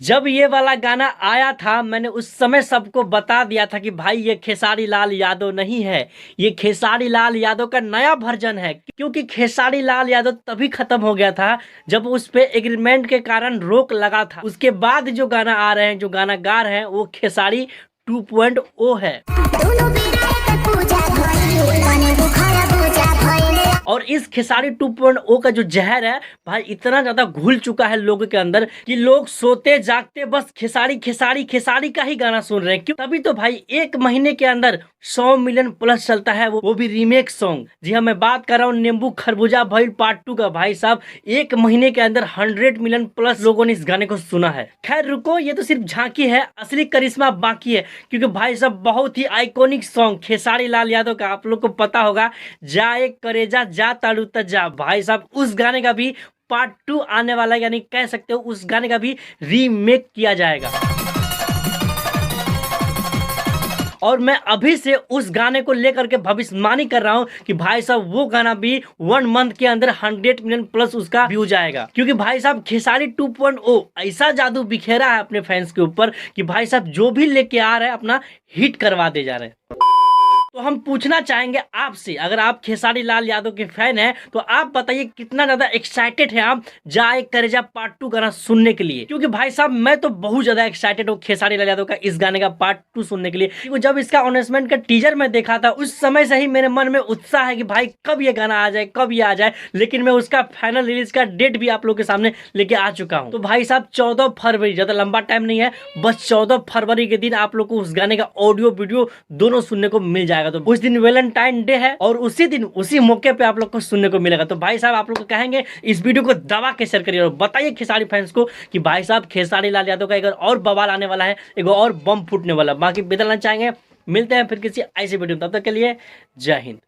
जब ये वाला गाना आया था मैंने उस समय सबको बता दिया था कि भाई ये खेसारी लाल यादव नहीं है, ये खेसारी लाल यादव का नया वर्जन है। क्योंकि खेसारी लाल यादव तभी खत्म हो गया था जब उस पे एग्रीमेंट के कारण रोक लगा था। उसके बाद जो गाना आ रहे हैं, जो गाना गा रहे हैं, वो खेसारी 2.0 है। और इस खेसारी 2.0 का जो जहर है भाई इतना ज्यादा घुल चुका है लोगों के अंदर कि लोग सोते जागते बस खेसारी खेसारी खेसारी का ही गाना सुन रहे हैं। क्यों? तभी तो भाई एक महीने के अंदर 100 मिलियन प्लस चलता है, वो भी रीमेक सॉन्ग। जी हाँ, मैं बात कर रहा हूँ नींबू खरबूजा भइल पार्ट 2 का। भाई साहब एक महीने के अंदर 100 मिलियन प्लस लोगों ने इस गाने को सुना है। खैर रुको, ये तो सिर्फ झांकी है, असली करिश्मा बाकी है। क्योंकि भाई साहब बहुत ही आइकॉनिक सॉन्ग खेसारी लाल यादव का, आप लोग को पता होगा, जाए करेजा जा ताड़ू जा। भाई साहब उस गाने का भी पार्ट 2 आने वाला है, यानी कह सकते हो उस गाने का भी रीमेक किया जाएगा। और मैं अभी से उस गाने को लेकर के भविष्यवाणी कर रहा हूं कि भाई साहब वो गाना भी 1 मंथ के अंदर 100 मिलियन प्लस उसका व्यूज आएगा। क्योंकि भाई साहब खेसारी 2.0 ऐसा जादू बिखेरा है अपने फैंस के ऊपर कि भाई साहब जो भी लेके आ रहे हैं अपना हिट करवा दे जा रहे हैं। तो हम पूछना चाहेंगे आपसे, अगर आप खेसारी लाल यादव के फैन हैं तो आप बताइए कितना ज्यादा एक्साइटेड है आप जाए करेजा पार्ट 2 गाना सुनने के लिए। क्योंकि भाई साहब मैं तो बहुत ज्यादा एक्साइटेड हूँ खेसारी लाल यादव का इस गाने का पार्ट 2 सुनने के लिए। क्योंकि जब इसका अनाउंसमेंट का टीजर में देखा था उस समय से ही मेरे मन में उत्साह है कि भाई कब ये गाना आ जाए, कब ये आ जाए। लेकिन मैं उसका फाइनल रिलीज का डेट भी आप लोग के सामने लेके आ चुका हूँ। तो भाई साहब 14 फरवरी, ज्यादा लंबा टाइम नहीं है, बस 14 फरवरी के दिन आप लोग को उस गाने का ऑडियो वीडियो दोनों सुनने को मिल जाएगा। तो उस दिन वैलेंटाइन डे है और उसी दिन उसी मौके पे आप लोग को सुनने को मिलेगा। तो भाई साहब आप लोग को कहेंगे इस वीडियो को दबा के शेयर करिए और बताइए खेसारी फैंस को कि भाई साहब खेसारी लाल यादव का एक और बवाल आने वाला है, एक और बम फूटने वाला। बाकी बदलना चाहेंगे, मिलते हैं फिर किसी ऐसी वीडियो में, तब तक के लिए जय हिंद।